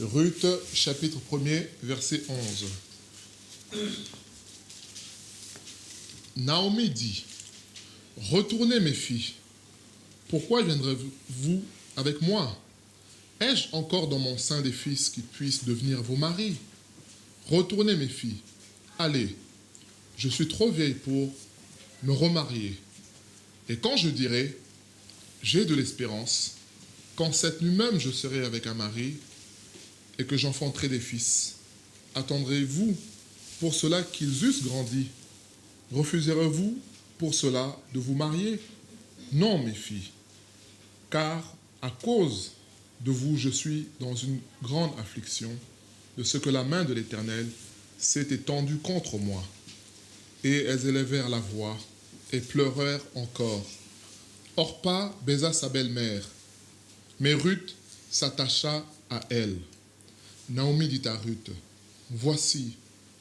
Ruth, chapitre 1er, verset 11. Naomi dit, « Retournez mes filles, pourquoi viendrez-vous avec moi? Ai-je encore dans mon sein des fils qui puissent devenir vos maris? Retournez mes filles, allez, je suis trop vieille pour me remarier. Et quand je dirai, j'ai de l'espérance, quand cette nuit même je serai avec un mari et que j'enfanterai des fils, attendrez-vous pour cela qu'ils eussent grandi? Refuserez-vous pour cela de vous marier? Non, mes filles, car à cause de vous, je suis dans une grande affliction de ce que la main de l'Éternel s'est étendue contre moi. Et elles élevèrent la voix et pleurèrent encore. Orpa baisa sa belle-mère, mais Ruth s'attacha à elle. Naomi dit à Ruth, « Voici,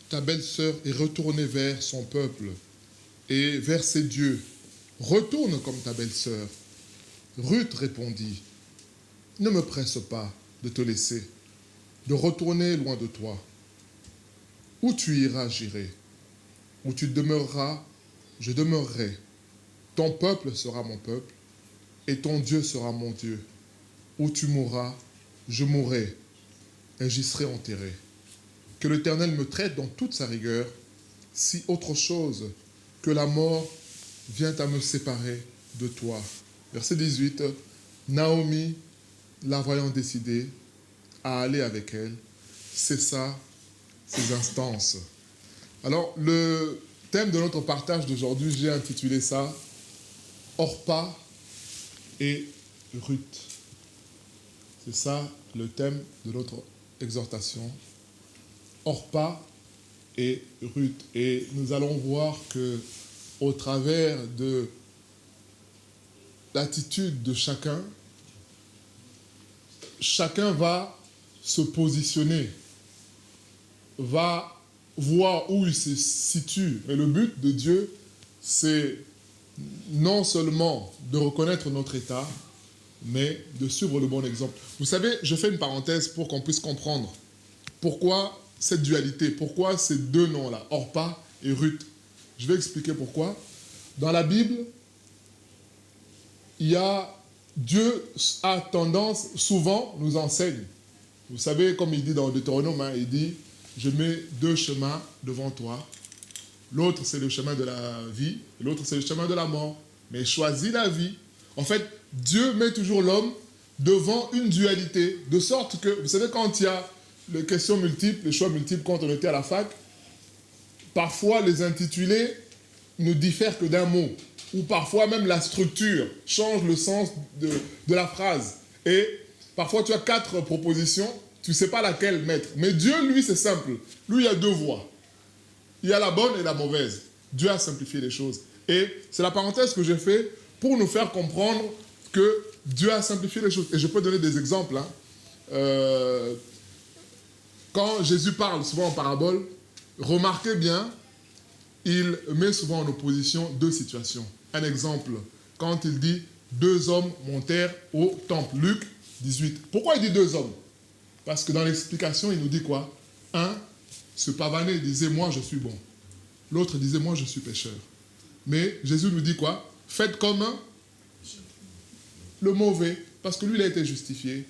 ta belle-sœur est retournée vers son peuple et vers ses dieux. Retourne comme ta belle-sœur. » Ruth répondit, « Ne me presse pas de te laisser, de retourner loin de toi. Où tu iras, j'irai. Où tu demeureras, je demeurerai. Ton peuple sera mon peuple, et ton Dieu sera mon Dieu. Où tu mourras, je mourrai, et j'y serai enterré. Que l'Éternel me traite dans toute sa rigueur, si autre chose que la mort vient à me séparer de toi. » Verset 18, Naomi, la voyant décidée à aller avec elle, cessa ses instances. Alors, le thème de notre partage d'aujourd'hui, j'ai intitulé ça « Orpa et Ruth ». C'est ça le thème de notre exhortation. Orpa et Ruth. Et nous allons voir que au travers de l'attitude de chacun va se positionner, va voir où il se situe. Mais le but de Dieu, c'est non seulement de reconnaître notre état, mais de suivre le bon exemple. Vous savez, je fais une parenthèse pour qu'on puisse comprendre pourquoi cette dualité, pourquoi ces deux noms-là, Orpa et Ruth. Je vais expliquer pourquoi. Dans la Bible, Dieu a tendance, souvent, nous enseigne. Vous savez, comme il dit dans Deutéronome, il dit, je mets deux chemins devant toi. L'autre, c'est le chemin de la vie, l'autre, c'est le chemin de la mort. Mais choisis la vie. En fait, Dieu met toujours l'homme devant une dualité, de sorte que, vous savez, quand il y a les questions multiples, les choix multiples, quand on était à la fac, parfois les intitulés ne diffèrent que d'un mot, ou parfois même la structure change le sens de la phrase. Et parfois tu as 4 propositions, tu ne sais pas laquelle mettre. Mais Dieu, lui, c'est simple. Lui, il y a 2 voies. Il y a la bonne et la mauvaise. Dieu a simplifié les choses. Et c'est la parenthèse que j'ai fait pour nous faire comprendre que Dieu a simplifié les choses. Et je peux donner des exemples. Quand Jésus parle souvent en parabole, remarquez bien, il met souvent en opposition 2 situations. Un exemple, quand il dit « 2 hommes montèrent au temple ». Luc 18. Pourquoi il dit 2 hommes? Parce que dans l'explication, il nous dit quoi? Un se pavanait, disait « moi je suis bon ». L'autre disait « moi je suis pécheur ». Mais Jésus nous dit quoi? Faites comme le mauvais, parce que lui il a été justifié.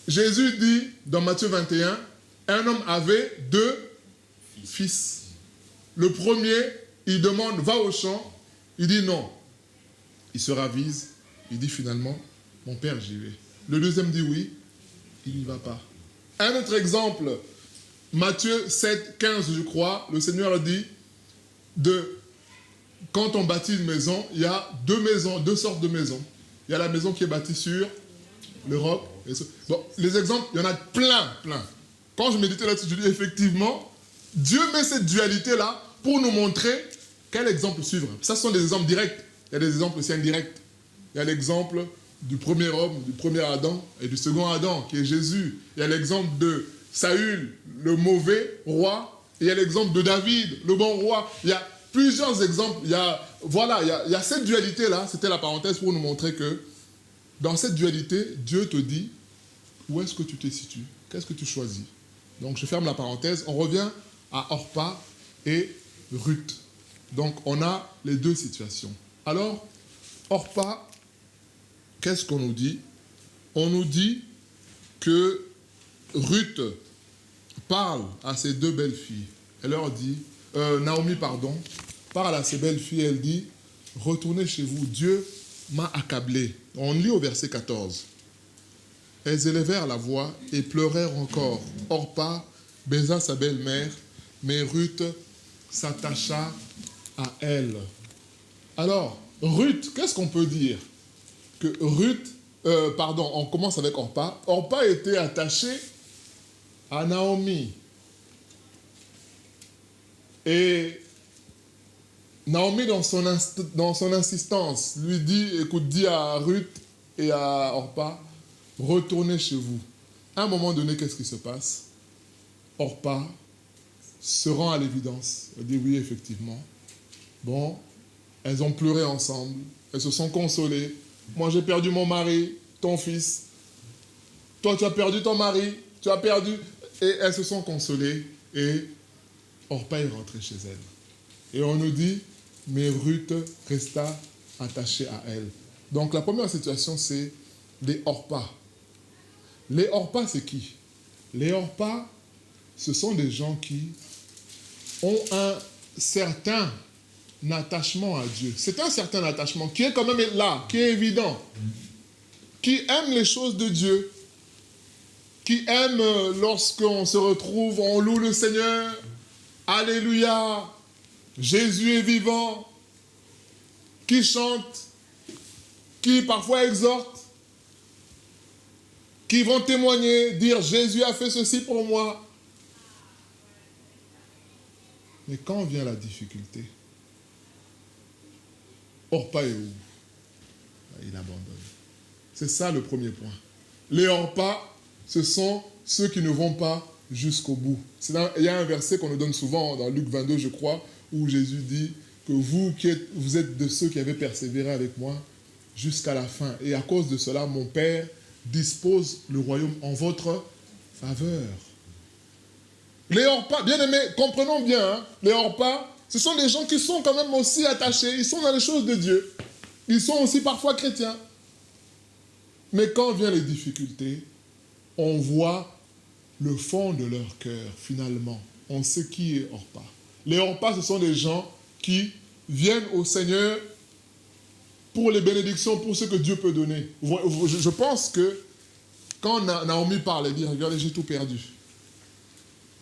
Jésus dit dans Matthieu 21, un homme avait 2 fils. Le premier, il demande, va au champ. Il dit non. Il se ravise. Il dit finalement, mon père, j'y vais. Le deuxième dit oui. Il n'y va pas. Un autre exemple, Matthieu 7, 15, je crois, le Seigneur dit, quand on bâtit une maison, il y a 2 maisons, 2 sortes de maisons. Il y a la maison qui est bâtie sur le roc. Bon, les exemples, il y en a plein. Quand je méditais là-dessus, je dis effectivement, Dieu met cette dualité-là pour nous montrer quel exemple suivre. Ça, ce sont des exemples directs. Il y a des exemples aussi indirects. Il y a l'exemple du premier homme, du premier Adam, et du second Adam, qui est Jésus. Il y a l'exemple de Saül, le mauvais roi. Et il y a l'exemple de David, le bon roi. Il y a plusieurs exemples. Il y a cette dualité-là. C'était la parenthèse pour nous montrer que dans cette dualité, Dieu te dit, où est-ce que tu te situes? Qu'est-ce que tu choisis? Donc je ferme la parenthèse, on revient à Orpa et Ruth. Donc on a les deux situations. Alors, Orpa, qu'est-ce qu'on nous dit? On nous dit que Ruth parle à ses deux belles filles. Elle leur dit, Naomi, pardon, parle à ses belles filles, elle dit, retournez chez vous, Dieu m'a accablé. On lit au verset 14. Elles élevèrent la voix et pleurèrent encore. Orpa baisa sa belle-mère, mais Ruth s'attacha à elle. Alors, Ruth, qu'est-ce qu'on peut dire? Que Ruth, on commence avec Orpa. Orpa était attachée à Naomi. Et Naomi, dans son insistance, lui dit, écoute, dis à Ruth et à Orpa, retournez chez vous. À un moment donné, qu'est-ce qui se passe? Orpa se rend à l'évidence. Elle dit, oui, effectivement. Bon, elles ont pleuré ensemble. Elles se sont consolées. Moi, j'ai perdu mon mari, ton fils. Toi, tu as perdu ton mari. Tu as perdu... Et elles se sont consolées. Et Orpa est rentrée chez elle. Et on nous dit, mais Ruth resta attachée à elle. Donc, la première situation, c'est les Orpa. Les Orpa, c'est qui? Les Orpa, ce sont des gens qui ont un certain attachement à Dieu. C'est un certain attachement qui est quand même là, qui est évident, qui aime les choses de Dieu, qui aime lorsqu'on se retrouve, on loue le Seigneur, Alléluia, Jésus est vivant, qui chante, qui parfois exhorte, qui vont témoigner, dire Jésus a fait ceci pour moi. Mais quand vient la difficulté, Orpa est où? Il abandonne. C'est ça le premier point. Les Orpa, ce sont ceux qui ne vont pas jusqu'au bout. Il y a un verset qu'on nous donne souvent dans Luc 22, je crois, où Jésus dit que vous êtes de ceux qui avaient persévéré avec moi jusqu'à la fin. Et à cause de cela, mon Père dispose le royaume en votre faveur. Les Orpa, bien aimés, comprenons bien, hein, les Orpa, ce sont des gens qui sont quand même aussi attachés, ils sont dans les choses de Dieu. Ils sont aussi parfois chrétiens. Mais quand viennent les difficultés, on voit le fond de leur cœur, finalement. On sait qui est Orpa. Les Orpa, ce sont des gens qui viennent au Seigneur pour les bénédictions, pour ce que Dieu peut donner. Je pense que quand Naomi parle, elle dit, regardez, j'ai tout perdu.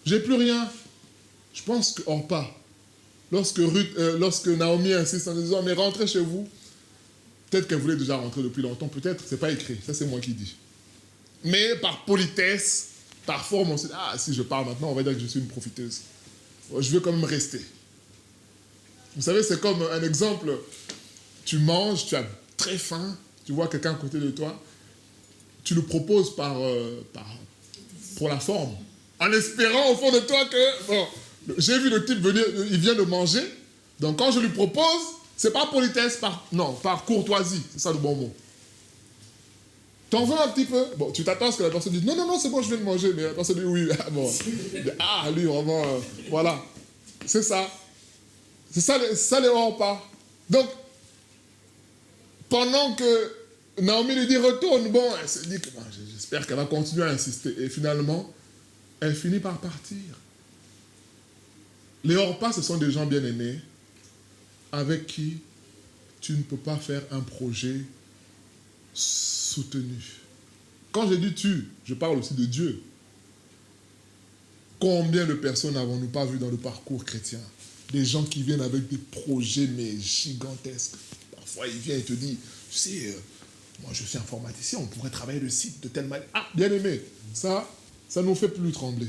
J'ai plus rien. Je pense que Orpa, lorsque Naomi insiste en disant, mais rentrez chez vous, peut-être qu'elle voulait déjà rentrer depuis longtemps, peut-être, c'est pas écrit, ça c'est moi qui dis. Mais par politesse, par forme, on se dit, ah, si je parle maintenant, on va dire que je suis une profiteuse. Je veux quand même rester. Vous savez, c'est comme un exemple, tu manges, tu as très faim, tu vois quelqu'un à côté de toi, tu le proposes pour la forme, en espérant au fond de toi que, bon, j'ai vu le type venir, il vient de manger, donc quand je lui propose, c'est pas politesse, par courtoisie, c'est ça le bon mot. T'en veux un petit peu? Bon, tu t'attends à ce que la personne dise, non, c'est bon, je viens de manger, mais la personne dit oui, bon, lui, vraiment, voilà, c'est ça. C'est ça les Orpa. Donc, pendant que Naomi lui dit retourne, bon, elle se dit que bon, j'espère qu'elle va continuer à insister. Et finalement, elle finit par partir. Les Orpa, ce sont des gens bien aimés avec qui tu ne peux pas faire un projet soutenu. Quand j'ai dit tu, je parle aussi de Dieu. Combien de personnes n'avons-nous pas vues dans le parcours chrétien? Des gens qui viennent avec des projets mais gigantesques. Parfois, il vient et te dit, tu sais, moi je suis informaticien, on pourrait travailler le site de telle manière. Ah, bien aimé, ça nous fait plus trembler.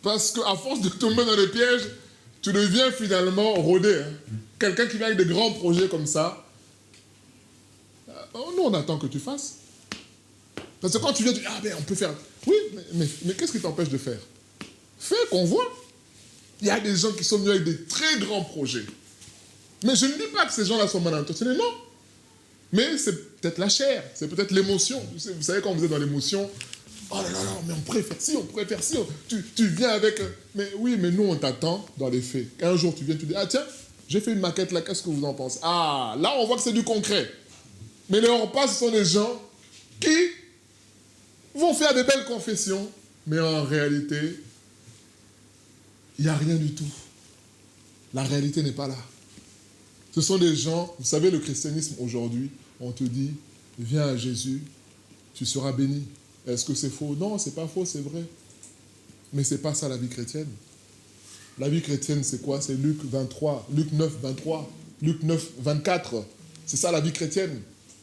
Parce qu'à force de tomber dans les pièges, tu deviens finalement rodé. Hein. Quelqu'un qui vient avec des grands projets comme ça, nous on attend que tu fasses. Parce que quand tu viens, tu dis, ah ben on peut faire. Oui, mais qu'est-ce qui t'empêche de faire? Fais qu'on voit. Il y a des gens qui sont venus avec des très grands projets. Mais je ne dis pas que ces gens-là sont mal intentionnés, non. Mais c'est peut-être la chair, c'est peut-être l'émotion. Vous savez, quand vous êtes dans l'émotion, oh là là là, mais on pourrait faire ci, on pourrait faire ci. Tu viens avec... Mais oui, mais nous, on t'attend dans les faits. Un jour, tu viens, tu dis, ah tiens, j'ai fait une maquette là, qu'est-ce que vous en pensez? Ah, là, on voit que c'est du concret. Mais les hors-pas, ce sont des gens qui vont faire des belles confessions, mais en réalité, il n'y a rien du tout. La réalité n'est pas là. Ce sont des gens, vous savez, le christianisme aujourd'hui, on te dit, viens à Jésus, tu seras béni. Est-ce que c'est faux? Non, c'est pas faux, c'est vrai. Mais c'est pas ça la vie chrétienne. La vie chrétienne, c'est quoi? C'est Luc 23, Luc 9, 23, Luc 9, 24. C'est ça la vie chrétienne.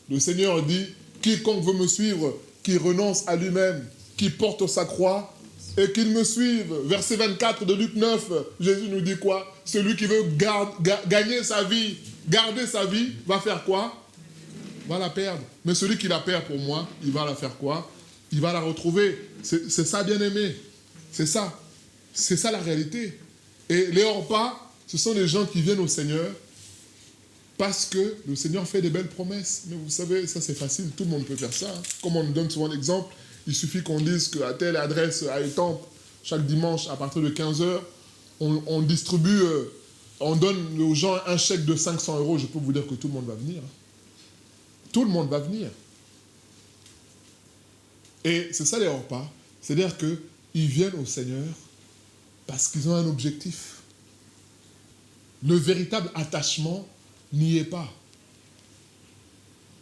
Le Seigneur dit, quiconque veut me suivre, qui renonce à lui-même, qui porte sa croix, et qu'il me suive. Verset 24 de Luc 9, Jésus nous dit quoi? Celui qui veut gagner sa vie, garder sa vie, va faire quoi? Va la perdre. Mais celui qui la perd pour moi, il va la faire quoi? Il va la retrouver. C'est ça, bien-aimé. C'est ça. C'est ça la réalité. Et les hors-pas, ce sont des gens qui viennent au Seigneur parce que le Seigneur fait des belles promesses. Mais vous savez, ça c'est facile, tout le monde peut faire ça. Hein. Comme on nous donne souvent l'exemple, il suffit qu'on dise qu'à telle adresse à Étampes, chaque dimanche à partir de 15h, on distribue, on donne aux gens un chèque de 500 €. Je peux vous dire que tout le monde va venir. Hein. Tout le monde va venir. Et c'est ça les hors-pas. C'est-à-dire qu'ils viennent au Seigneur parce qu'ils ont un objectif. Le véritable attachement n'y est pas.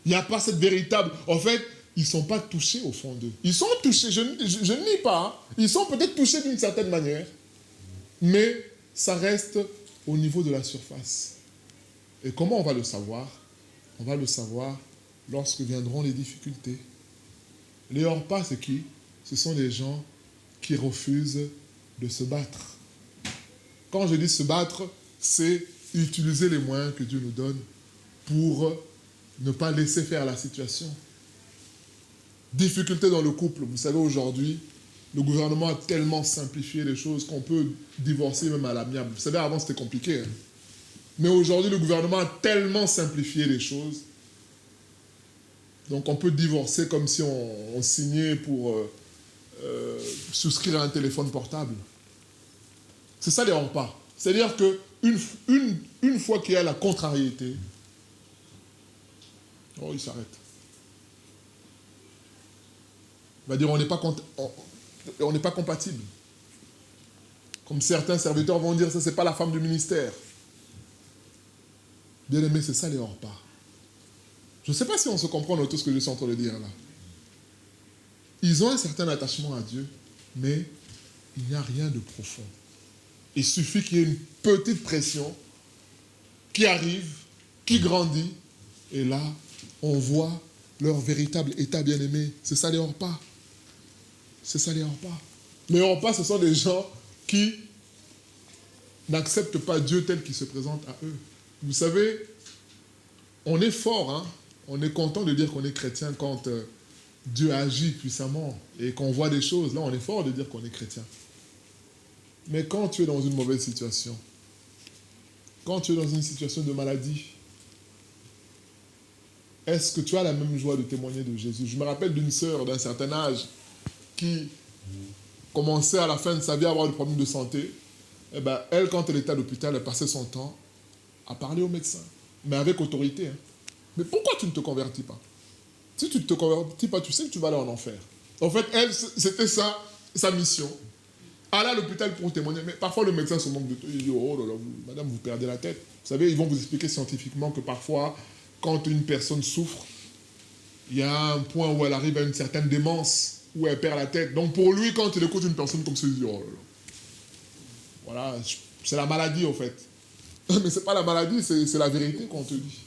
Il n'y a pas cette véritable... En fait, ils ne sont pas touchés au fond d'eux. Ils sont touchés, je ne nie pas. Hein. Ils sont peut-être touchés d'une certaine manière, mais ça reste au niveau de la surface. Et comment on va le savoir? On va le savoir lorsque viendront les difficultés. Les hors-pas, c'est qui? Ce sont des gens qui refusent de se battre. Quand je dis se battre, c'est utiliser les moyens que Dieu nous donne pour ne pas laisser faire la situation. Difficulté dans le couple. Vous savez, aujourd'hui, le gouvernement a tellement simplifié les choses qu'on peut divorcer même à l'amiable. Vous savez, avant, c'était compliqué. Hein? Mais aujourd'hui, le gouvernement a tellement simplifié les choses. Donc, on peut divorcer comme si on signait pour souscrire à un téléphone portable. C'est ça les hors-pas. C'est-à-dire qu'une fois qu'il y a la contrariété, oh, il s'arrête. Il va dire on n'est pas compatible. Comme certains serviteurs vont dire, ça c'est pas la femme du ministère. Bien aimé, c'est ça les hors-pas. Je ne sais pas si on se comprend dans tout ce que je suis en train de dire là. Ils ont un certain attachement à Dieu, mais il n'y a rien de profond. Il suffit qu'il y ait une petite pression qui arrive, qui grandit, et là, on voit leur véritable état bien-aimé. C'est ça les hors-pas. C'est ça les hors-pas. Les hors-pas, ce sont des gens qui n'acceptent pas Dieu tel qu'il se présente à eux. Vous savez, on est fort, hein? On est content de dire qu'on est chrétien quand Dieu agit puissamment et qu'on voit des choses. Là, on est fort de dire qu'on est chrétien. Mais quand tu es dans une mauvaise situation, quand tu es dans une situation de maladie, est-ce que tu as la même joie de témoigner de Jésus? Je me rappelle d'une sœur d'un certain âge qui commençait à la fin de sa vie à avoir des problèmes de santé. Eh ben, elle, quand elle était à l'hôpital, elle passait son temps à parler au médecin, mais avec autorité. Hein. Mais pourquoi tu ne te convertis pas? Si tu ne te convertis pas, tu sais que tu vas aller en enfer. En fait, elle, c'était ça, sa mission. Aller à l'hôpital pour témoigner. Mais parfois, le médecin se moque de toi. Il dit, oh là là, madame, vous perdez la tête. Vous savez, ils vont vous expliquer scientifiquement que parfois, quand une personne souffre, il y a un point où elle arrive à une certaine démence, où elle perd la tête. Donc pour lui, quand il écoute une personne comme ça, il dit, oh là là. Voilà, c'est la maladie en fait. Mais ce n'est pas la maladie, c'est la vérité qu'on te dit.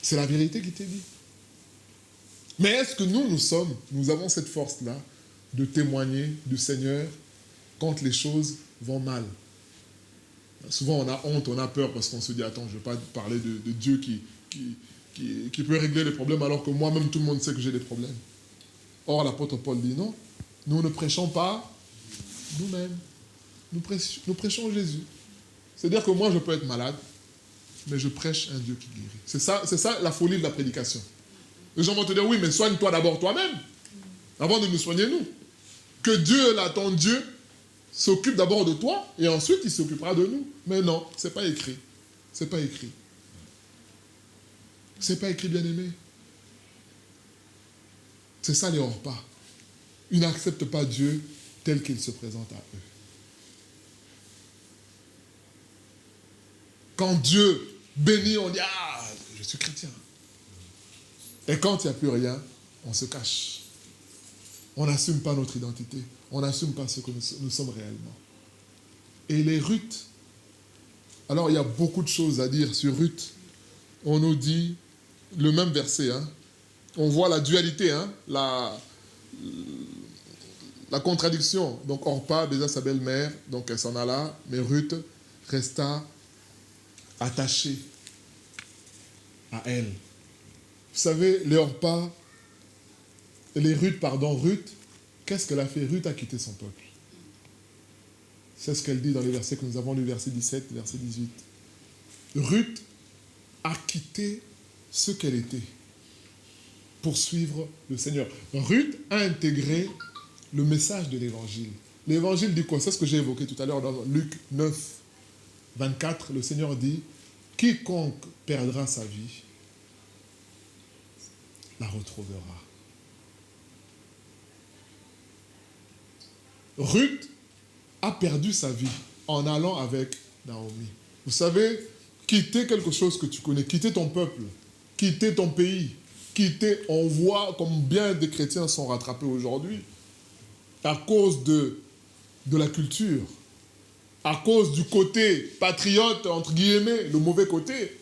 C'est la vérité qui t'est dit. Mais est-ce que nous avons cette force-là de témoigner du Seigneur quand les choses vont mal? Souvent on a honte, on a peur parce qu'on se dit, attends, je ne vais pas parler de Dieu qui peut régler les problèmes alors que moi-même tout le monde sait que j'ai des problèmes. Or l'apôtre Paul dit non, nous ne prêchons pas nous-mêmes, nous prêchons Jésus. C'est-à-dire que moi je peux être malade, mais je prêche un Dieu qui guérit. C'est ça la folie de la prédication. Les gens vont te dire, oui, mais soigne-toi d'abord toi-même, avant de nous soigner nous. Que Dieu, là, ton Dieu, s'occupe d'abord de toi, et ensuite il s'occupera de nous. Mais non, c'est pas écrit. C'est pas écrit. C'est pas écrit, bien-aimé. C'est ça les hors-pas. Ils n'acceptent pas Dieu tel qu'il se présente à eux. Quand Dieu bénit, on dit, ah, je suis chrétien. Et quand il n'y a plus rien, on se cache. On n'assume pas notre identité. On n'assume pas ce que nous sommes réellement. Et les Ruth, alors il y a beaucoup de choses à dire sur Ruth. On nous dit le même verset. Hein. On voit la dualité, hein, la contradiction. Donc Orpa baisa sa belle-mère, donc elle s'en alla, mais Ruth resta attachée à elle. Vous savez, les Orpa, Ruth, qu'est-ce qu'elle a fait? Ruth a quitté son peuple. C'est ce qu'elle dit dans les versets que nous avons lus, verset 17, verset 18. Ruth a quitté ce qu'elle était pour suivre le Seigneur. Ruth a intégré le message de l'Évangile. L'Évangile dit quoi? C'est ce que j'ai évoqué tout à l'heure dans Luc 9, 24. Le Seigneur dit, quiconque perdra sa vie la retrouvera. Ruth a perdu sa vie en allant avec Naomi. Vous savez, quitter quelque chose que tu connais, quitter ton peuple, quitter ton pays, on voit comme bien des chrétiens sont rattrapés aujourd'hui à cause de la culture, à cause du côté patriote, entre guillemets, le mauvais côté.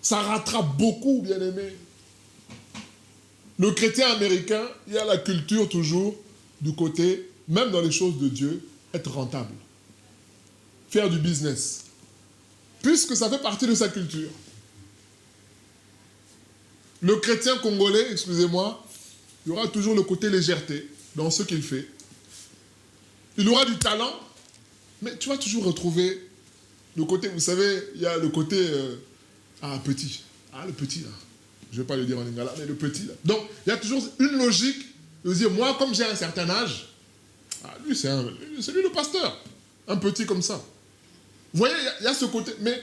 Ça rattrape beaucoup, bien-aimés. Le chrétien américain, il y a la culture toujours du côté, même dans les choses de Dieu, être rentable. Faire du business. Puisque ça fait partie de sa culture. Le chrétien congolais, excusez-moi, il y aura toujours le côté légèreté dans ce qu'il fait. Il aura du talent, mais tu vas toujours retrouver le côté, vous savez, il y a le côté petit. Ah, le petit, là. Je ne vais pas le dire en lingala, mais le petit, là. Donc, il y a toujours une logique de dire, moi, comme j'ai un certain âge, lui, c'est lui le pasteur. Un petit comme ça. Vous voyez, il y a ce côté. Mais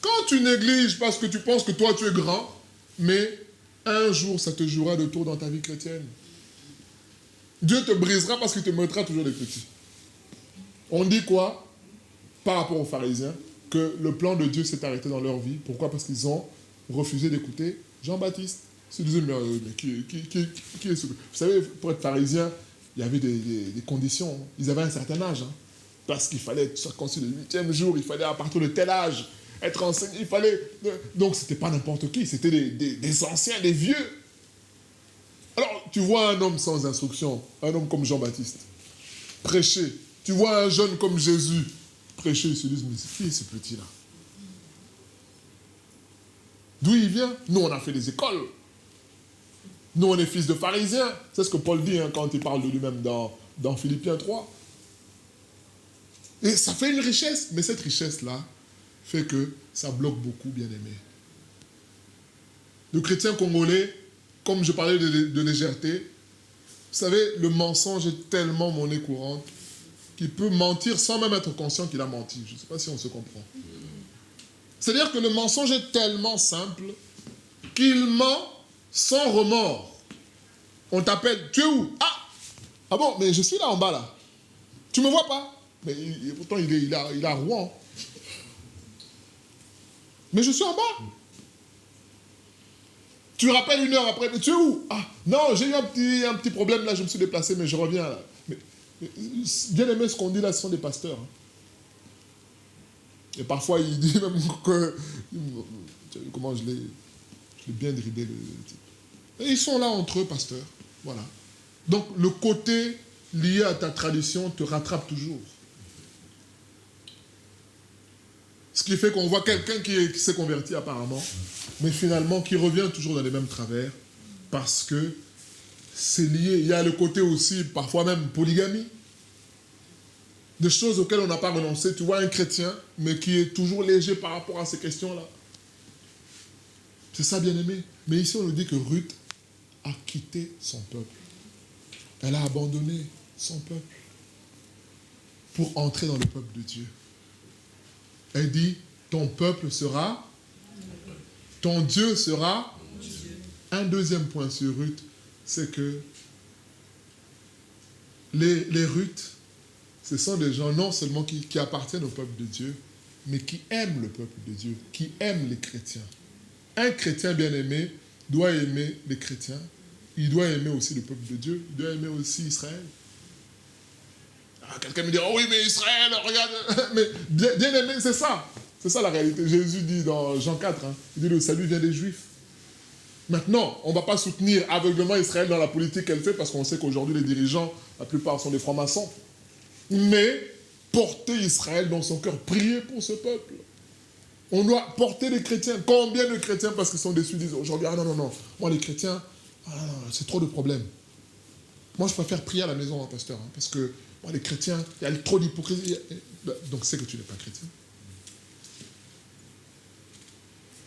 quand tu négliges parce que tu penses que toi, tu es grand, mais un jour, ça te jouera de tour dans ta vie chrétienne. Dieu te brisera parce qu'il te mettra toujours les petits. On dit quoi par rapport aux pharisiens? Que le plan de Dieu s'est arrêté dans leur vie. Pourquoi? Parce qu'ils ont refusé d'écouter Jean-Baptiste. Ils se disaient, mais qui est ce... Vous savez, pour être pharisien, il y avait des conditions. Ils avaient un certain âge. Hein, parce qu'il fallait être circoncis le 8e jour, il fallait à partir de tel âge être enseigné, il fallait... Donc, ce n'était pas n'importe qui, c'était des anciens, des vieux. Alors, tu vois un homme sans instruction, un homme comme Jean-Baptiste, prêcher. Tu vois un jeune comme Jésus, prêcher, ils se disent, mais qui est ce petit-là? D'où il vient? Nous, on a fait des écoles. Nous, on est fils de pharisiens. C'est ce que Paul dit hein, quand il parle de lui-même dans Philippiens 3. Et ça fait une richesse, mais cette richesse-là fait que ça bloque beaucoup, bien-aimés. Le chrétien congolais, comme je parlais de légèreté, vous savez, le mensonge est tellement monnaie courante qu'il peut mentir sans même être conscient qu'il a menti. Je ne sais pas si on se comprend. C'est-à-dire que le mensonge est tellement simple qu'il ment sans remords. On t'appelle, tu es où? Ah bon, mais je suis là en bas là. Tu ne me vois pas? Mais pourtant il est à Rouen. Mais je suis en bas. Tu rappelles une heure après, mais tu es où? Ah non, j'ai eu un petit problème là, je me suis déplacé, mais je reviens là. Mais bien aimé, ce qu'on dit là, ce sont des pasteurs. Hein. Et parfois, il dit même que... Comment je l'ai bien dribblé, le type. Et ils sont là entre eux, pasteurs. Voilà. Donc, le côté lié à ta tradition te rattrape toujours. Ce qui fait qu'on voit quelqu'un qui s'est converti apparemment, mais finalement qui revient toujours dans les mêmes travers, parce que c'est lié. Il y a le côté aussi, parfois même, polygamie. des choses auxquelles on n'a pas renoncé. Tu vois un chrétien, mais qui est toujours léger par rapport à ces questions-là. C'est ça, bien-aimé. Mais ici, on nous dit que Ruth a quitté son peuple. Elle a abandonné son peuple pour entrer dans le peuple de Dieu. Elle dit, ton peuple sera, ton Dieu sera. Un deuxième point sur Ruth, c'est que les Ruth, ce sont des gens non seulement qui appartiennent au peuple de Dieu, mais qui aiment le peuple de Dieu, qui aiment les chrétiens. Un chrétien bien-aimé doit aimer les chrétiens, il doit aimer aussi le peuple de Dieu, il doit aimer aussi Israël. Quelqu'un me dit, oh oui, mais Israël, regarde. Mais bien-aimé, c'est ça. C'est ça la réalité. Jésus dit dans Jean 4, il dit, le salut vient des Juifs. Maintenant, on ne va pas soutenir aveuglement Israël dans la politique qu'elle fait, parce qu'on sait qu'aujourd'hui, les dirigeants, la plupart sont des francs-maçons. Mais porter Israël dans son cœur, prier pour ce peuple. On doit porter les chrétiens. Combien de chrétiens, parce qu'ils sont déçus, disent aujourd'hui, ah non, moi les chrétiens, c'est trop de problèmes. Moi, je préfère prier à la maison, pasteur, parce que moi, les chrétiens, il y a trop d'hypocrisie. Donc, c'est que tu n'es pas chrétien.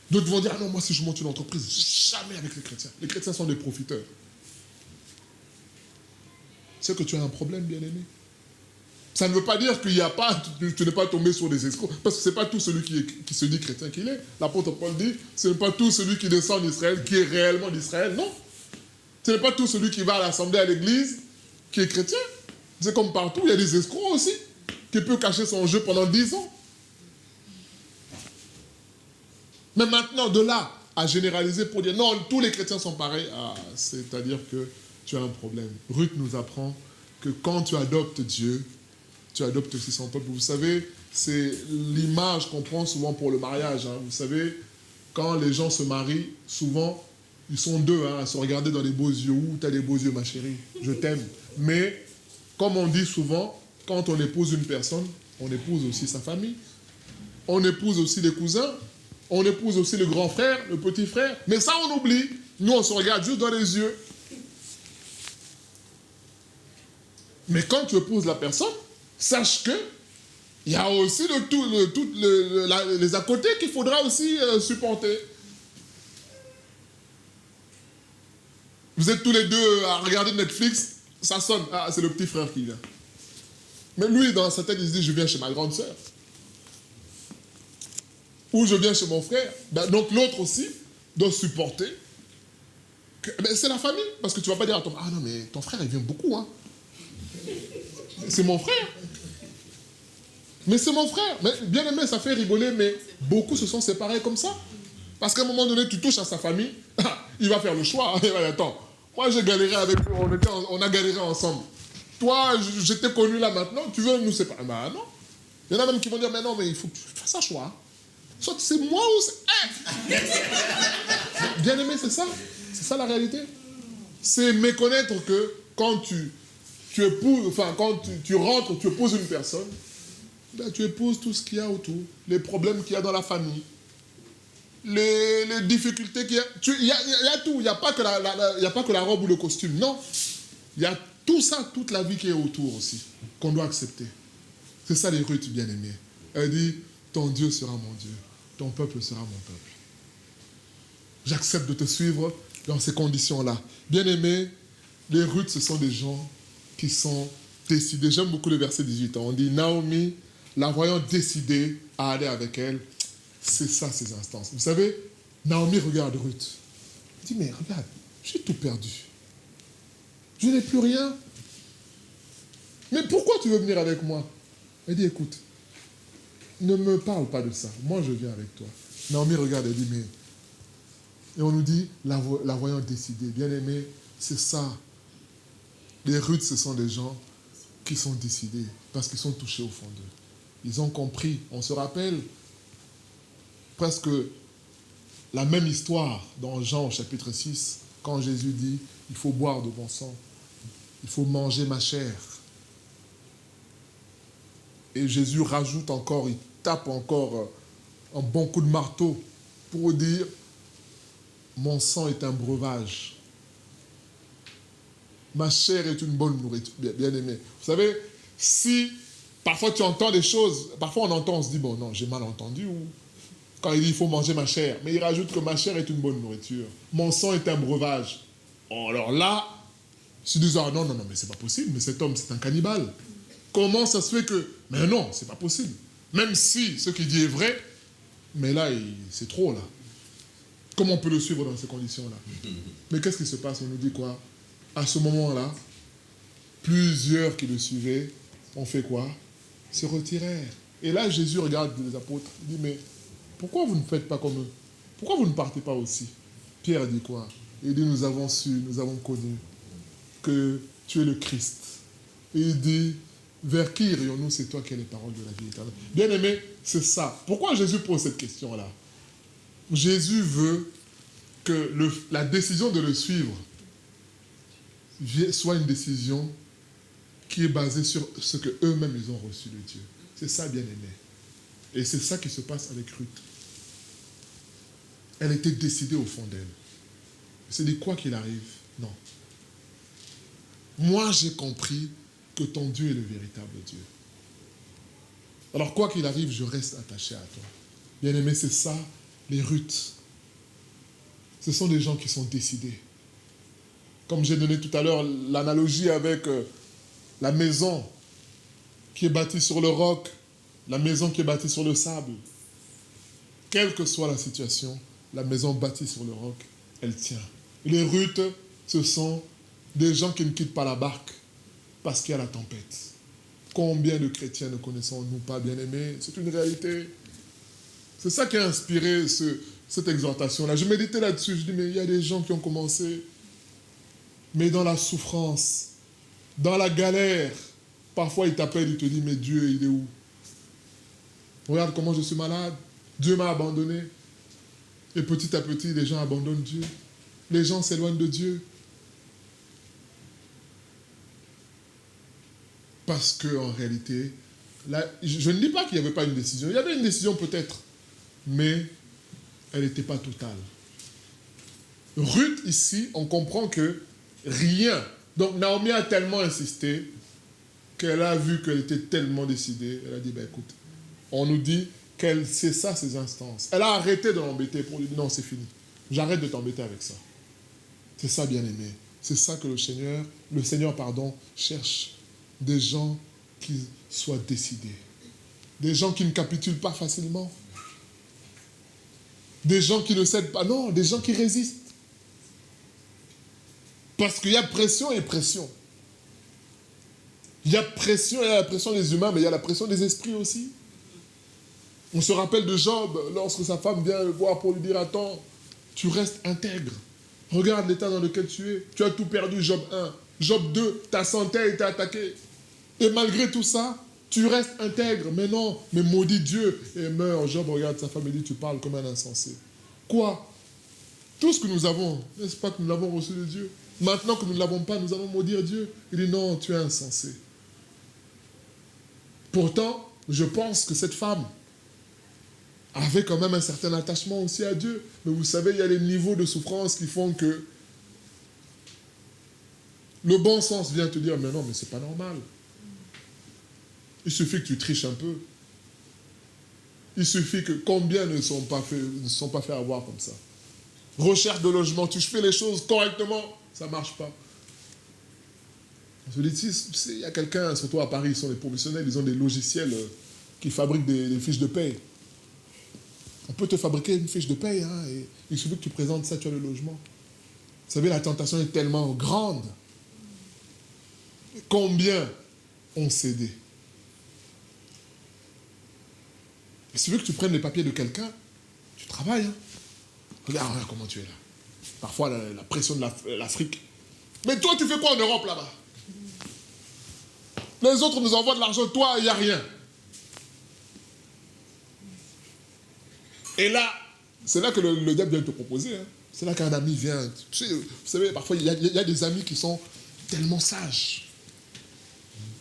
D'autres vont dire, ah non, moi, si je monte une entreprise, jamais avec les chrétiens. Les chrétiens sont des profiteurs. C'est que tu as un problème, bien-aimé. Ça ne veut pas dire qu'il n'y a pas, tu n'es pas tombé sur des escrocs, parce que ce n'est pas tout celui qui se dit chrétien qu'il est. L'apôtre Paul dit, ce n'est pas tout celui qui descend d'Israël qui est réellement d'Israël, non. Ce n'est pas tout celui qui va à l'assemblée, à l'église, qui est chrétien. C'est comme partout, il y a des escrocs aussi, qui peuvent cacher son jeu pendant 10 ans. Mais maintenant, de là à généraliser pour dire, non, tous les chrétiens sont pareils, c'est-à-dire que tu as un problème. Ruth nous apprend que quand tu adoptes Dieu, tu adoptes aussi son peuple. Vous savez, c'est l'image qu'on prend souvent pour le mariage. Vous savez, quand les gens se marient, souvent, ils sont deux à se regarder dans les beaux yeux. Ouh, t'as des beaux yeux, ma chérie, je t'aime. Mais, comme on dit souvent, quand on épouse une personne, on épouse aussi sa famille. On épouse aussi les cousins. On épouse aussi le grand frère, le petit frère. Mais ça, on oublie. Nous, on se regarde juste dans les yeux. Mais quand tu épouses la personne, sache que il y a aussi les à côté qu'il faudra aussi supporter. Vous êtes tous les deux à regarder Netflix, ça sonne. Ah, c'est le petit frère qui vient. Mais lui, dans sa tête, il se dit, je viens chez ma grande sœur. Ou je viens chez mon frère. Donc l'autre aussi doit supporter. C'est la famille. Parce que tu ne vas pas dire à ton frère, ah non, mais ton frère, il vient beaucoup. C'est mon frère. Mais c'est mon frère. Mais bien aimé, ça fait rigoler, mais beaucoup se sont séparés comme ça. Parce qu'à un moment donné, tu touches à sa famille, il va faire le choix. Il va dire, attends, moi j'ai galéré avec lui, on a galéré ensemble. Toi, je t'ai connu là maintenant, tu veux nous séparer? Ben non. Il y en a même qui vont dire, mais non, mais il faut que tu fasses un choix. Soit c'est moi ou c'est... Bien aimé, c'est ça. C'est ça la réalité. C'est méconnaître que quand tu épouses, enfin quand tu rentres, tu épouses une personne, tu épouses tout ce qu'il y a autour, les problèmes qu'il y a dans la famille, les difficultés qu'il y a. Il y a tout. Il n'y a pas que la robe ou le costume. Non. Il y a tout ça, toute la vie qui est autour aussi, qu'on doit accepter. C'est ça les Ruth bien-aimées. Elle dit, ton Dieu sera mon Dieu, ton peuple sera mon peuple. J'accepte de te suivre dans ces conditions-là. Bien-aimés, les Ruth, ce sont des gens qui sont décidés. J'aime beaucoup le verset 18. On dit, Naomi, la voyant décidée à aller avec elle, c'est ça ces instances. Vous savez, Naomi regarde Ruth. Elle dit, mais regarde, j'ai tout perdu. Je n'ai plus rien. Mais pourquoi tu veux venir avec moi? Elle dit, écoute, ne me parle pas de ça. Moi, je viens avec toi. Naomi regarde et dit, mais... Et on nous dit, la voyant décidée. Bien-aimé, c'est ça. Les Ruth, ce sont des gens qui sont décidés parce qu'ils sont touchés au fond d'eux. Ils ont compris. On se rappelle presque la même histoire dans Jean chapitre 6, quand Jésus dit, il faut boire de mon sang, il faut manger ma chair. Et Jésus rajoute encore, il tape encore un bon coup de marteau pour dire, mon sang est un breuvage. Ma chair est une bonne nourriture, bien aimée. Vous savez, si Parfois, tu entends des choses. Parfois, on entend, on se dit, bon, non, j'ai mal entendu. Ou quand il dit, il faut manger ma chair. Mais il rajoute que ma chair est une bonne nourriture. Mon sang est un breuvage. Oh, alors là, tu dis, ah non, non, non, mais c'est pas possible. Mais cet homme, c'est un cannibale. Comment ça se fait que... Mais non, c'est pas possible. Même si ce qu'il dit est vrai, mais là, c'est trop, là. Comment on peut le suivre dans ces conditions-là? Mais qu'est-ce qui se passe? On nous dit quoi? À ce moment-là, plusieurs qui le suivaient ont fait quoi? Se retirèrent. Et là, Jésus regarde les apôtres. Il dit, mais pourquoi vous ne faites pas comme eux? Pourquoi vous ne partez pas aussi? Pierre dit quoi? Il dit, nous avons su, nous avons connu que tu es le Christ. Et il dit, vers qui irions-nous? C'est toi qui as les paroles de la vie éternelle. Bien aimé, c'est ça. Pourquoi Jésus pose cette question-là? Jésus veut que la décision de le suivre soit une décision qui est basée sur ce qu'eux-mêmes ils ont reçu de Dieu. C'est ça, bien aimé. Et c'est ça qui se passe avec Ruth. Elle était décidée au fond d'elle. Elle s'est dit, quoi qu'il arrive, non. Moi, j'ai compris que ton Dieu est le véritable Dieu. Alors, quoi qu'il arrive, je reste attaché à toi. Bien aimé, c'est ça, les Ruth. Ce sont des gens qui sont décidés. Comme j'ai donné tout à l'heure l'analogie avec la maison qui est bâtie sur le roc, la maison qui est bâtie sur le sable. Quelle que soit la situation, la maison bâtie sur le roc, elle tient. Et les Ruth, ce sont des gens qui ne quittent pas la barque parce qu'il y a la tempête. Combien de chrétiens ne connaissons-nous pas, bien-aimés? C'est une réalité. C'est ça qui a inspiré cette exhortation-là. Je méditais là-dessus, je dis, mais il y a des gens qui ont commencé, mais dans la souffrance, dans la galère, parfois il t'appelle, il te dit, mais Dieu, il est où? Regarde comment je suis malade, Dieu m'a abandonné. Et petit à petit, les gens abandonnent Dieu. Les gens s'éloignent de Dieu. Parce qu'en réalité, là, je ne dis pas qu'il n'y avait pas une décision. Il y avait une décision peut-être, mais elle n'était pas totale. Ruth, ici, on comprend que rien. Donc Naomi a tellement insisté qu'elle a vu qu'elle était tellement décidée. Elle a dit, ben écoute, on nous dit qu'elle cessa ses instances. Elle a arrêté de l'embêter pour lui dire, non, c'est fini. J'arrête de t'embêter avec ça. C'est ça, bien-aimé. C'est ça que le Seigneur, cherche. Des gens qui soient décidés. Des gens qui ne capitulent pas facilement. Des gens qui ne cèdent pas. Non, des gens qui résistent. Parce qu'il y a pression et pression. Il y a pression, il y a la pression des humains, mais il y a la pression des esprits aussi. On se rappelle de Job, lorsque sa femme vient le voir pour lui dire, attends, tu restes intègre. Regarde l'état dans lequel tu es. Tu as tout perdu, Job 1. Job 2, ta santé a été attaquée. Et malgré tout ça, tu restes intègre. Mais non, mais maudit Dieu. Et meurt. Job regarde sa femme et dit, tu parles comme un insensé. Quoi? Tout ce que nous avons, n'est-ce pas que nous l'avons reçu de Dieu? Maintenant que nous ne l'avons pas, nous allons maudire Dieu. Il dit, non, tu es insensé. Pourtant, je pense que cette femme avait quand même un certain attachement aussi à Dieu. Mais vous savez, il y a les niveaux de souffrance qui font que le bon sens vient te dire, mais non, mais c'est pas normal. Il suffit que tu triches un peu. Il suffit que combien ne sont pas fait avoir comme ça. Recherche de logement, tu fais les choses correctement, ça ne marche pas. On se dit, il y a quelqu'un, surtout à Paris, ils sont des professionnels, ils ont des logiciels qui fabriquent des fiches de paye. On peut te fabriquer une fiche de paye, hein, et il suffit que tu présentes ça, tu as le logement. Vous savez, la tentation est tellement grande. Combien ont cédé? Il suffit que tu prennes les papiers de quelqu'un, tu travailles. Hein. Regarde comment tu es là. Parfois, la pression de l'Afrique. Mais toi, tu fais quoi en Europe là-bas? Les autres nous envoient de l'argent, toi, il n'y a rien. Et là, c'est là que le diable vient te proposer. Hein. C'est là qu'un ami vient. Tu sais, vous savez, parfois, il y a des amis qui sont tellement sages.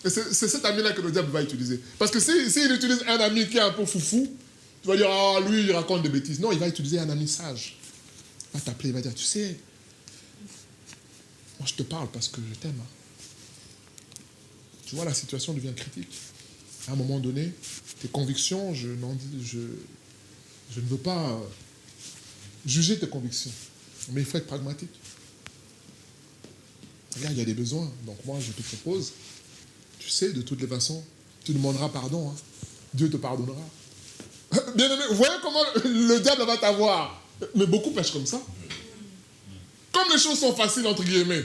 Et c'est cet ami-là que le diable va utiliser. Parce que s'il utilise un ami qui est un peu foufou, tu vas dire, ah, lui, il raconte des bêtises. Non, il va utiliser un ami sage. Il va t'appeler, il va dire, tu sais, moi je te parle parce que je t'aime. Hein. Tu vois, la situation devient critique. À un moment donné, tes convictions, je ne veux pas juger tes convictions, mais il faut être pragmatique. Regarde, il y a des besoins, donc moi je te propose, tu sais, de toutes les façons, tu demanderas pardon, hein. Dieu te pardonnera. Bien aimé, vous voyez comment le diable va t'avoir. Mais beaucoup pêchent comme ça. Comme les choses sont faciles, entre guillemets,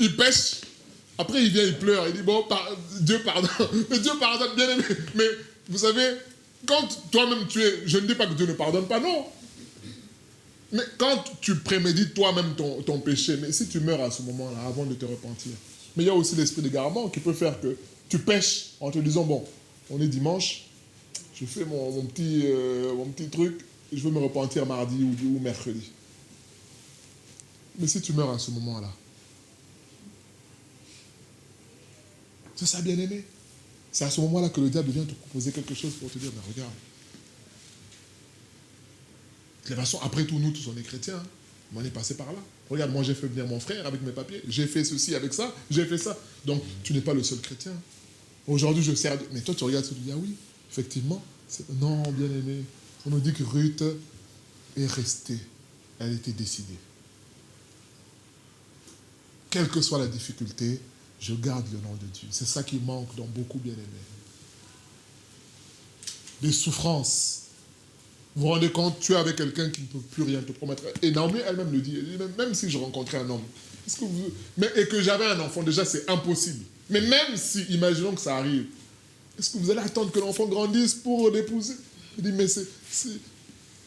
il pêche, après il vient, il pleure, il dit, bon, Dieu pardonne, mais Dieu pardonne, bien aimé. Mais vous savez, quand toi-même tu es, je ne dis pas que Dieu ne pardonne pas, non. Mais quand tu prémédites toi-même ton péché, mais si tu meurs à ce moment-là, avant de te repentir, mais il y a aussi l'esprit d'égarement qui peut faire que tu pêches en te disant, bon, on est dimanche, je fais mon petit truc, je veux me repentir mardi ou mercredi. Mais si tu meurs à ce moment-là, c'est ça, bien aimé. C'est à ce moment-là que le diable vient te proposer quelque chose pour te dire, mais regarde. De toute façon, après tout, nous tous on est chrétiens. Hein. On est passé par là. Regarde, moi j'ai fait venir mon frère avec mes papiers. J'ai fait ceci avec ça, j'ai fait ça. Donc, tu n'es pas le seul chrétien. Aujourd'hui, je sers... Mais toi, tu regardes ça, tu dis, ah oui, effectivement. Non, bien aimé. On nous dit que Ruth est restée. Elle était décidée. Quelle que soit la difficulté, je garde le nom de Dieu. C'est ça qui manque dans beaucoup, bien aimés. Des souffrances. Vous vous rendez compte, tu es avec quelqu'un qui ne peut plus rien te promettre. Et Naomi elle-même le dit, même si je rencontrais un homme, et que j'avais un enfant, déjà c'est impossible. Mais même si, imaginons que ça arrive, est-ce que vous allez attendre que l'enfant grandisse pour l'épouser? Il dit, mais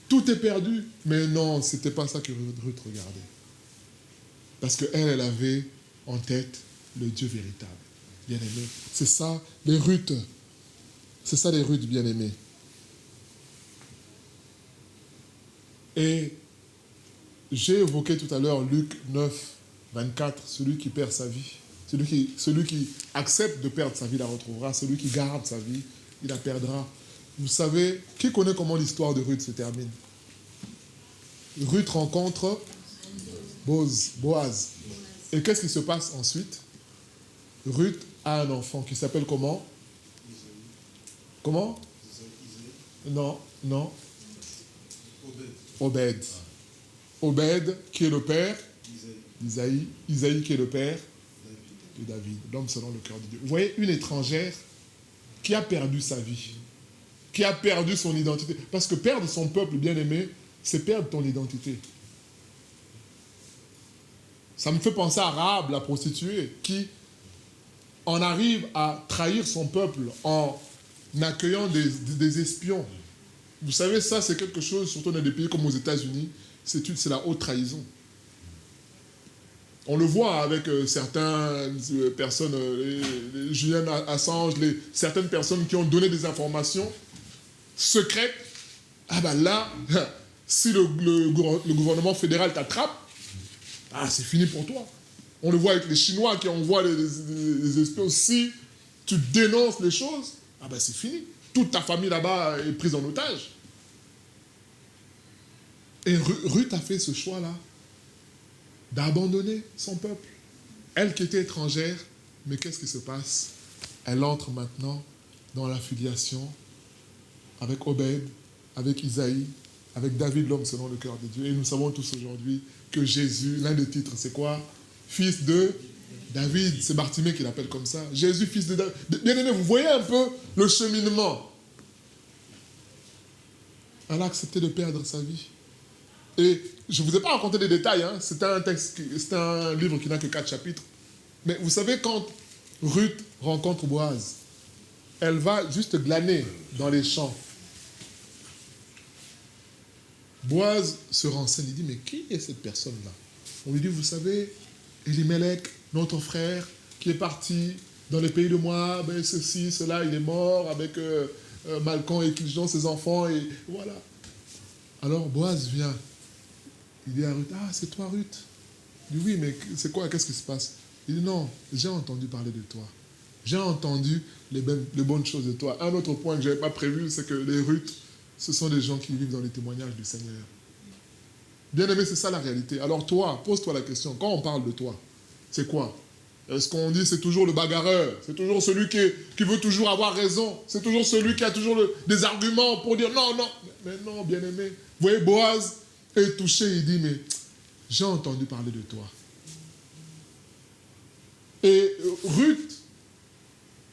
tout est perdu. Mais non, ce n'était pas ça que Ruth regardait. Parce qu'elle avait en tête le Dieu véritable. Bien-aimé. C'est ça, les Ruth. C'est ça, les Ruth bien-aimés. Et j'ai évoqué tout à l'heure Luc 9, 24, celui qui perd sa vie. Celui qui accepte de perdre sa vie la retrouvera. Celui qui garde sa vie, il la perdra. Vous savez, qui connaît comment l'histoire de Ruth se termine? Ruth rencontre Boaz. Et qu'est-ce qui se passe ensuite? Ruth a un enfant qui s'appelle comment? Comment? Non. Obed. Obed qui est le père d'Isaïe. Isaïe qui est le père de David. L'homme selon le cœur de Dieu. Vous voyez, une étrangère qui a perdu sa vie, qui a perdu son identité. Parce que perdre son peuple bien-aimé, c'est perdre ton identité. Ça me fait penser à Rahab, la prostituée, qui en arrive à trahir son peuple en accueillant des espions. Vous savez, ça, c'est quelque chose, surtout dans des pays comme aux États-Unis, c'est la haute trahison. On le voit avec certaines personnes, Julian Assange, certaines personnes qui ont donné des informations secrètes. Ah ben là, si le gouvernement fédéral t'attrape, ah, c'est fini pour toi. On le voit avec les Chinois qui envoient les espions. Si tu dénonces les choses, ah ben c'est fini. Toute ta famille là-bas est prise en otage. Et Ruth a fait ce choix-là d'abandonner son peuple. Elle qui était étrangère, mais qu'est-ce qui se passe? Elle entre maintenant dans la filiation avec Obed, avec Isaïe, avec David, l'homme selon le cœur de Dieu. Et nous savons tous aujourd'hui que Jésus, l'un des titres, c'est quoi? Fils de David. C'est Bartimée qui l'appelle comme ça. Jésus, fils de David. Bien aimé, vous voyez un peu le cheminement. Elle a accepté de perdre sa vie. Et je ne vous ai pas raconté les détails, hein. C'est un livre qui n'a que 4 chapitres. Mais vous savez, quand Ruth rencontre Boaz, elle va juste glaner dans les champs. Boaz se renseigne, il dit, mais qui est cette personne-là? On lui dit, vous savez, Elimelech, notre frère, qui est parti dans les pays de Moab, ben ceci, cela, il est mort avec Malcon et Kiljon, ses enfants, et voilà. Alors Boaz vient. Il dit à Ruth, ah, c'est toi Ruth? Il dit, oui, mais c'est quoi, qu'est-ce qui se passe? Il dit, non, j'ai entendu parler de toi. J'ai entendu les bonnes choses de toi. Un autre point que je n'avais pas prévu, c'est que les Ruth, ce sont des gens qui vivent dans les témoignages du Seigneur. Bien aimé, c'est ça la réalité. Alors toi, pose-toi la question, quand on parle de toi, c'est quoi? Ce qu'on dit, c'est toujours le bagarreur. C'est toujours celui qui veut toujours avoir raison. C'est toujours celui qui a toujours des arguments pour dire non, non. Mais non, bien-aimé. Vous voyez, Boaz est touché, il dit, mais j'ai entendu parler de toi. Et Ruth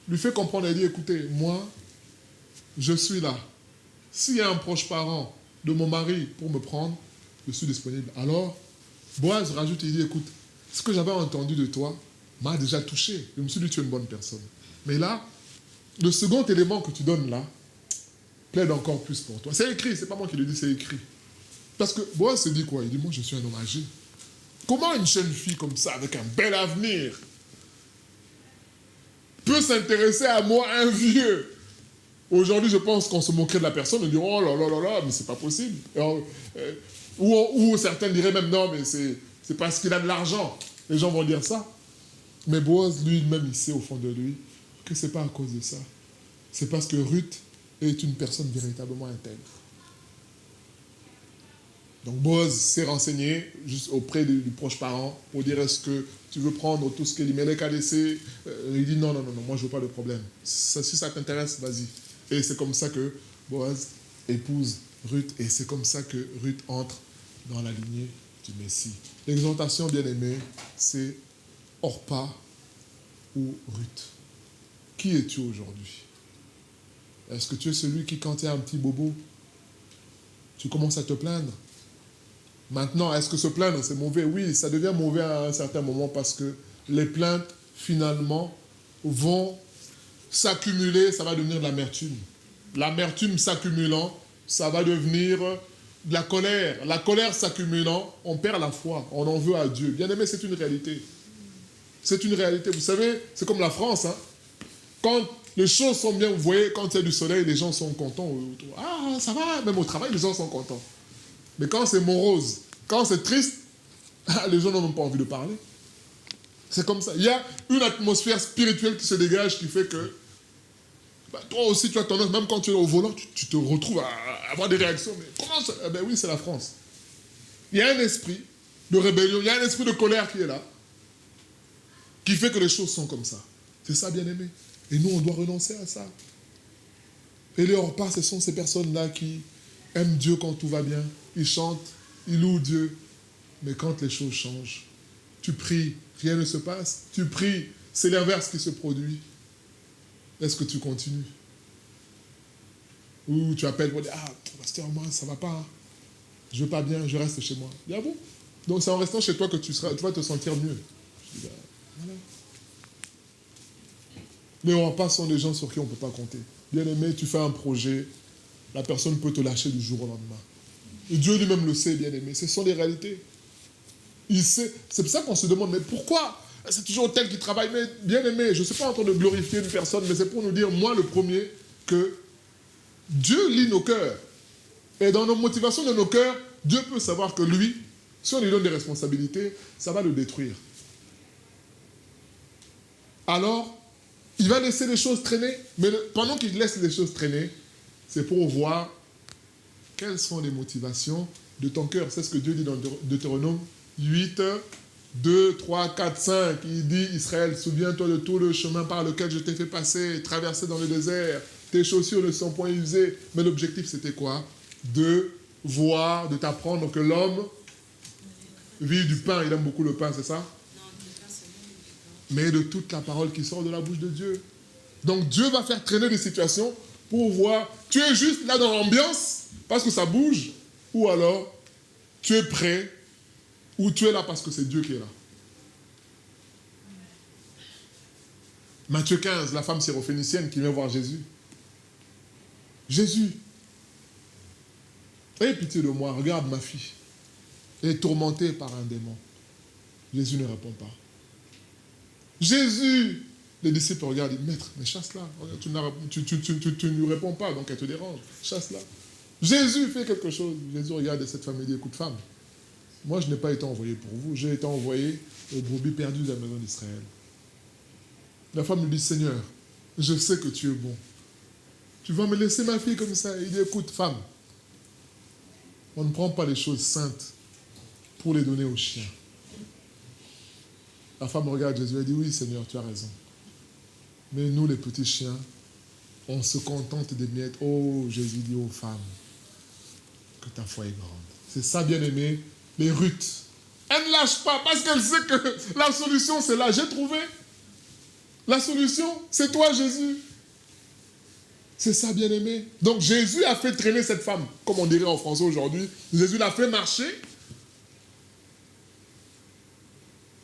lui fait comprendre, elle dit, écoutez, moi, je suis là. S'il y a un proche parent de mon mari pour me prendre, je suis disponible. Alors, Boaz rajoute, il dit, écoute, ce que j'avais entendu de toi m'a déjà touché. Je me suis dit, tu es une bonne personne. Mais là, le second élément que tu donnes là, plaide encore plus pour toi. C'est écrit, c'est pas moi qui le dis, c'est écrit. Parce que Boaz se dit quoi? Il dit, moi, je suis un homme âgé. Comment une jeune fille comme ça, avec un bel avenir, peut s'intéresser à moi, un vieux? Aujourd'hui, je pense qu'on se moquerait de la personne, on dirait, oh là là là là, mais c'est pas possible. Alors, ou certains diraient même, non, mais c'est parce qu'il a de l'argent. Les gens vont dire ça. Mais Boaz, lui-même, il sait au fond de lui que c'est pas à cause de ça. C'est parce que Ruth est une personne véritablement intègre. Donc Boaz s'est renseigné juste auprès du proche parent pour dire, est-ce que tu veux prendre tout ce qu'Elimelech a laissé? Il dit non, non, non, non, moi je veux pas de problème. Si ça t'intéresse, vas-y. Et c'est comme ça que Boaz épouse Ruth, et c'est comme ça que Ruth entre dans la lignée du Messie. L'exhortation, bien-aimée, c'est Orpa ou Ruth. Qui es-tu aujourd'hui? Est-ce que tu es celui qui, quand il y a un petit bobo, tu commences à te plaindre? Maintenant, est-ce que se plaindre, c'est mauvais? Oui, ça devient mauvais à un certain moment parce que les plaintes, finalement, vont s'accumuler, ça va devenir de l'amertume. L'amertume s'accumulant, ça va devenir de la colère. La colère s'accumulant, on perd la foi, on en veut à Dieu. Bien aimé, c'est une réalité. C'est une réalité. Vous savez, c'est comme la France. Hein. Quand les choses sont bien, vous voyez, quand il y a du soleil, les gens sont contents. Ah, ça va, même au travail, les gens sont contents. Mais quand c'est morose, quand c'est triste, les gens n'ont même pas envie de parler. C'est comme ça. Il y a une atmosphère spirituelle qui se dégage qui fait que toi aussi, tu as tendance, même quand tu es au volant, tu te retrouves à avoir des réactions. Mais comment ça? Ben oui, c'est la France. Il y a un esprit de rébellion, il y a un esprit de colère qui est là, qui fait que les choses sont comme ça. C'est ça, bien-aimé. Et nous, on doit renoncer à ça. Et les hors-pas, ce sont ces personnes-là qui aiment Dieu quand tout va bien. Ils chantent, ils louent Dieu. Mais quand les choses changent, tu pries, rien ne se passe. Tu pries, c'est l'inverse qui se produit. Est-ce que tu continues? Ou tu appelles pour dire, ah, pasteur, moi, ça va pas. Hein. Je ne veux pas bien, je reste chez moi. Bien bon. Donc c'est en restant chez toi que tu vas te sentir mieux. Je dis, voilà. Les hors-pas sont des gens sur qui on ne peut pas compter. Bien aimé, tu fais un projet, la personne peut te lâcher du jour au lendemain. Et Dieu lui-même le sait, bien aimé. Ce sont les réalités. Il sait. C'est pour ça qu'on se demande, mais pourquoi c'est toujours tel qui travaille? Mais bien aimé, je ne suis pas en train de glorifier une personne, mais c'est pour nous dire, moi le premier, que Dieu lit nos cœurs. Et dans nos motivations de nos cœurs, Dieu peut savoir que lui, si on lui donne des responsabilités, ça va le détruire. Alors, il va laisser les choses traîner, mais pendant qu'il laisse les choses traîner, c'est pour voir quelles sont les motivations de ton cœur. C'est ce que Dieu dit dans Deutéronome 8, 2, 3, 4, 5. Il dit, Israël, souviens-toi de tout le chemin par lequel je t'ai fait passer, traverser dans le désert. Tes chaussures ne sont point usées. Mais l'objectif, c'était quoi? De voir, de t'apprendre que l'homme vit du pain. Il aime beaucoup le pain, c'est ça? Mais de toute la parole qui sort de la bouche de Dieu. Donc Dieu va faire traîner des situations pour voir, tu es juste là dans l'ambiance parce que ça bouge, ou alors tu es prêt, ou tu es là parce que c'est Dieu qui est là. Matthieu 15, la femme syrophénicienne qui vient voir Jésus. Jésus, aie pitié de moi, regarde ma fille. Elle est tourmentée par un démon. Jésus ne répond pas. Jésus, les disciples regardent, ils disent, maître, mais chasse-la. Tu ne lui réponds pas, donc elle te dérange. Chasse-la. Jésus fait quelque chose. Jésus regarde cette femme et dit, écoute femme, moi je n'ai pas été envoyé pour vous, j'ai été envoyé aux brebis perdues de la maison d'Israël. La femme lui dit, Seigneur, je sais que tu es bon. Tu vas me laisser ma fille comme ça? Il dit, écoute femme, on ne prend pas les choses saintes pour les donner aux chiens. La femme regarde Jésus et dit, oui Seigneur, tu as raison. Mais nous les petits chiens, on se contente des miettes. Oh, Jésus dit aux femmes, que ta foi est grande. C'est ça, bien-aimé, les Ruth. Elle ne lâche pas parce qu'elle sait que la solution, c'est là. J'ai trouvé. La solution, c'est toi, Jésus. C'est ça, bien-aimé. Donc, Jésus a fait traîner cette femme, comme on dirait en français aujourd'hui. Jésus l'a fait marcher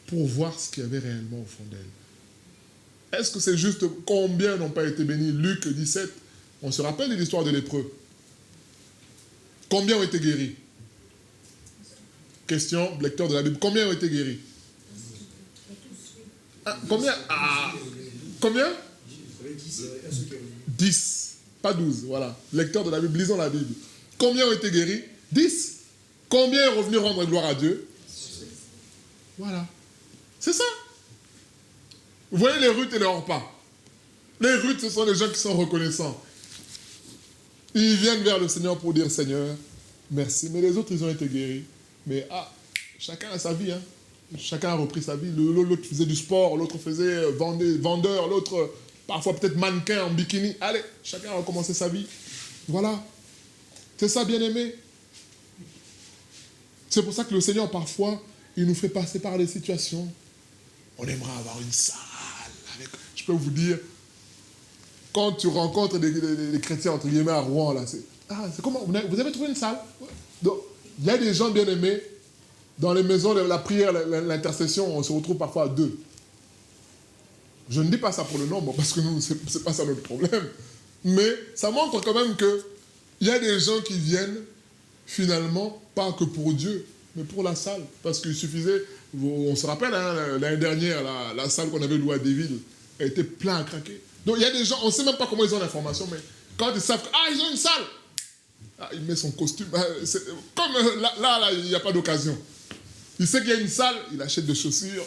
pour voir ce qu'il y avait réellement au fond d'elle. Est-ce que c'est juste combien n'ont pas été bénis? Luc 17, on se rappelle de l'histoire de lépreux. Combien ont été guéris? Question, lecteur de la Bible. Combien ont été guéris? Combien? Combien? 10. Pas 12, voilà. Lecteur de la Bible, lisons la Bible. Combien ont été guéris? 10. Combien est revenu rendre gloire à Dieu? Voilà. C'est ça. Vous voyez les Ruth et les Orpa. Les Ruth, ce sont des gens qui sont reconnaissants. Ils viennent vers le Seigneur pour dire, Seigneur, merci. Mais les autres, ils ont été guéris. Mais chacun a sa vie. Hein. Chacun a repris sa vie. L'autre faisait du sport, l'autre faisait vendeur, l'autre parfois peut-être mannequin en bikini. Allez, chacun a recommencé sa vie. Voilà. C'est ça, bien-aimé. C'est pour ça que le Seigneur, parfois, il nous fait passer par des situations. On aimerait avoir une salle. Je peux vous dire, quand tu rencontres des chrétiens, entre guillemets, à Rouen, là, c'est comment? Vous avez trouvé une salle? Donc, il y a des gens bien aimés, dans les maisons de la prière, l'intercession, on se retrouve parfois à 2. Je ne dis pas ça pour le nombre, parce que nous, ce n'est pas ça notre problème. Mais ça montre quand même qu'il y a des gens qui viennent, finalement, pas que pour Dieu, mais pour la salle. Parce qu'il suffisait, on se rappelle, hein, l'année dernière, la salle qu'on avait louée à Desvilles, elle était pleine à craquer. Donc il y a des gens, on ne sait même pas comment ils ont l'information, mais quand ils savent ils ont une salle, il met son costume. Comme là, il n'y a pas d'occasion. Il sait qu'il y a une salle, il achète des chaussures,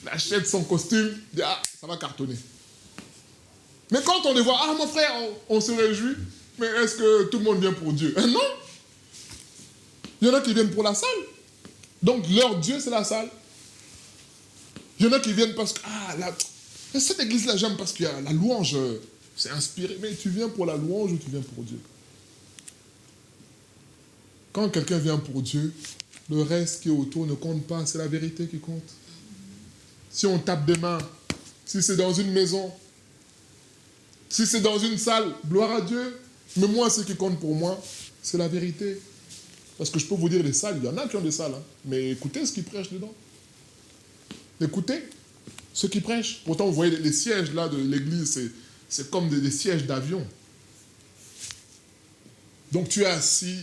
il achète son costume, il dit, ça va cartonner. Mais quand on les voit, mon frère, on se réjouit, mais est-ce que tout le monde vient pour Dieu? Non. Il y en a qui viennent pour la salle. Donc leur Dieu, c'est la salle. Il y en a qui viennent parce que, cette église-là, j'aime parce qu'il y a la louange, c'est inspiré. Mais tu viens pour la louange ou tu viens pour Dieu? Quand quelqu'un vient pour Dieu, le reste qui est autour ne compte pas, c'est la vérité qui compte. Si on tape des mains, si c'est dans une maison, si c'est dans une salle, gloire à Dieu. Mais moi, ce qui compte pour moi, c'est la vérité. Parce que je peux vous dire, les salles, il y en a qui ont des salles, hein, mais écoutez ce qu'ils prêchent dedans. Écoutez ce qu'ils prêchent. Pourtant, vous voyez les sièges là de l'église, c'est comme des sièges d'avion. Donc tu es assis,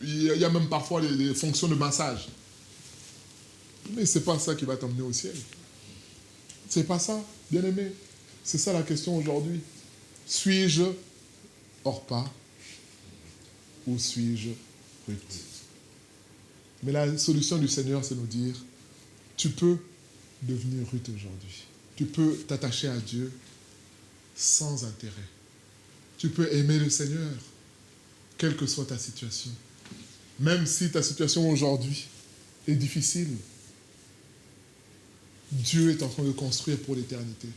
il y a même parfois des fonctions de massage. Mais ce n'est pas ça qui va t'emmener au ciel. C'est pas ça, bien-aimé. C'est ça la question aujourd'hui. Suis-je Orpa ou suis-je Ruth? Mais la solution du Seigneur, c'est nous dire, tu peux devenir Ruth aujourd'hui. Tu peux t'attacher à Dieu sans intérêt. Tu peux aimer le Seigneur, quelle que soit ta situation. Même si ta situation aujourd'hui est difficile, Dieu est en train de construire pour l'éternité.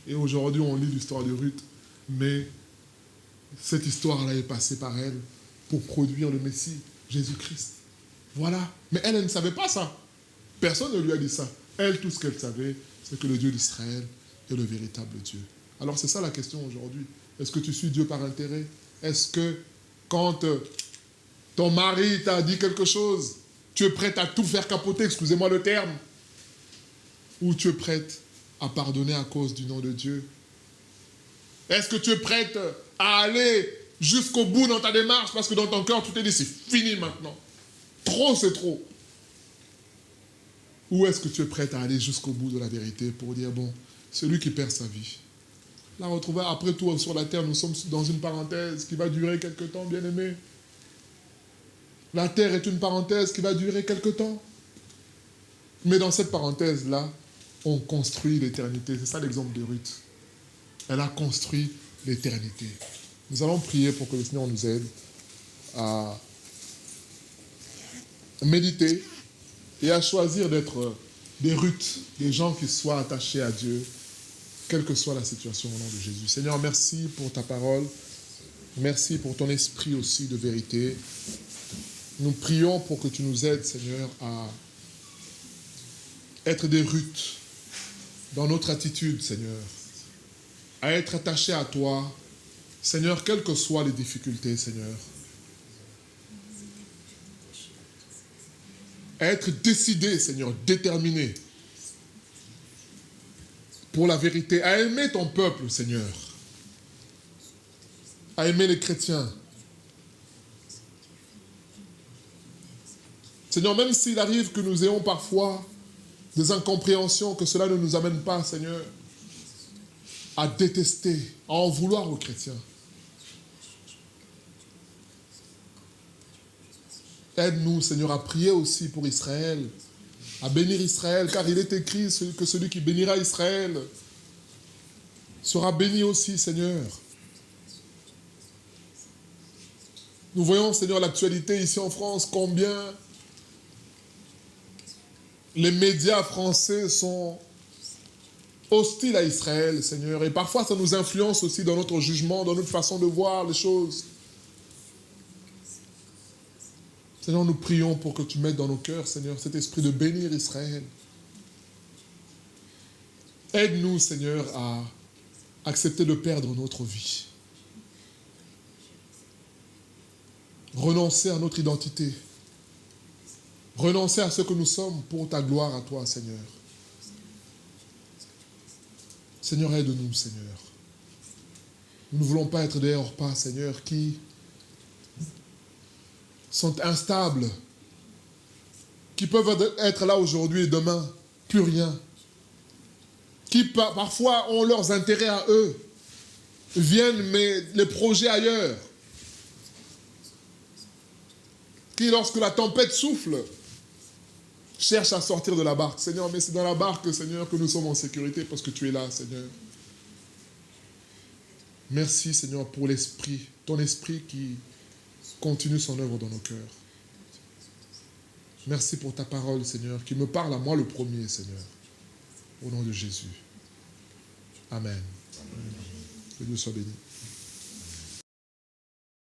Et aujourd'hui, on lit l'histoire de Ruth, mais cette histoire-là est passée par elle pour produire le Messie, Jésus-Christ. Voilà. Mais elle ne savait pas ça. Personne ne lui a dit ça. Elle, tout ce qu'elle savait, c'est que le Dieu d'Israël est le véritable Dieu. Alors c'est ça la question aujourd'hui. Est-ce que tu suis Dieu par intérêt? Est-ce que quand ton mari t'a dit quelque chose, tu es prête à tout faire capoter, excusez-moi le terme, ou tu es prête à pardonner à cause du nom de Dieu? Est-ce que tu es prête à aller jusqu'au bout dans ta démarche parce que dans ton cœur, tu t'es dit, c'est fini maintenant. Trop, c'est trop. Ou est-ce que tu es prête à aller jusqu'au bout de la vérité pour dire, bon, celui qui perd sa vie, là, retrouver après tout sur la terre, nous sommes dans une parenthèse qui va durer quelque temps, bien-aimé. La terre est une parenthèse qui va durer quelque temps. Mais dans cette parenthèse-là, on construit l'éternité. C'est ça l'exemple de Ruth. Elle a construit l'éternité. Nous allons prier pour que le Seigneur nous aide à méditer et à choisir d'être des Ruth, des gens qui soient attachés à Dieu, quelle que soit la situation au nom de Jésus. Seigneur, merci pour ta parole. Merci pour ton esprit aussi de vérité. Nous prions pour que tu nous aides, Seigneur, à être des Ruth dans notre attitude, Seigneur, à être attachés à toi, Seigneur, quelles que soient les difficultés, Seigneur. À être décidé, Seigneur, déterminé pour la vérité, à aimer ton peuple, Seigneur, à aimer les chrétiens. Seigneur, même s'il arrive que nous ayons parfois des incompréhensions, que cela ne nous amène pas, Seigneur, à détester, à en vouloir aux chrétiens. Aide-nous, Seigneur, à prier aussi pour Israël, à bénir Israël, car il est écrit que celui qui bénira Israël sera béni aussi, Seigneur. Nous voyons, Seigneur, l'actualité ici en France, combien les médias français sont hostiles à Israël, Seigneur. Et parfois, ça nous influence aussi dans notre jugement, dans notre façon de voir les choses. Seigneur, nous prions pour que tu mettes dans nos cœurs, Seigneur, cet esprit de bénir Israël. Aide-nous, Seigneur, à accepter de perdre notre vie. Renoncer à notre identité. Renoncer à ce que nous sommes pour ta gloire à toi, Seigneur. Seigneur, aide-nous, Seigneur. Nous ne voulons pas être des hors-pas, Seigneur, qui sont instables, qui peuvent être là aujourd'hui et demain, plus rien. Qui parfois ont leurs intérêts à eux, viennent mais les projets ailleurs. Qui, lorsque la tempête souffle, cherchent à sortir de la barque. Seigneur, mais c'est dans la barque, Seigneur, que nous sommes en sécurité parce que tu es là, Seigneur. Merci, Seigneur, pour l'esprit, ton esprit qui continue son œuvre dans nos cœurs. Merci pour ta parole, Seigneur, qui me parle à moi le premier, Seigneur. Au nom de Jésus. Amen. Que Dieu soit béni.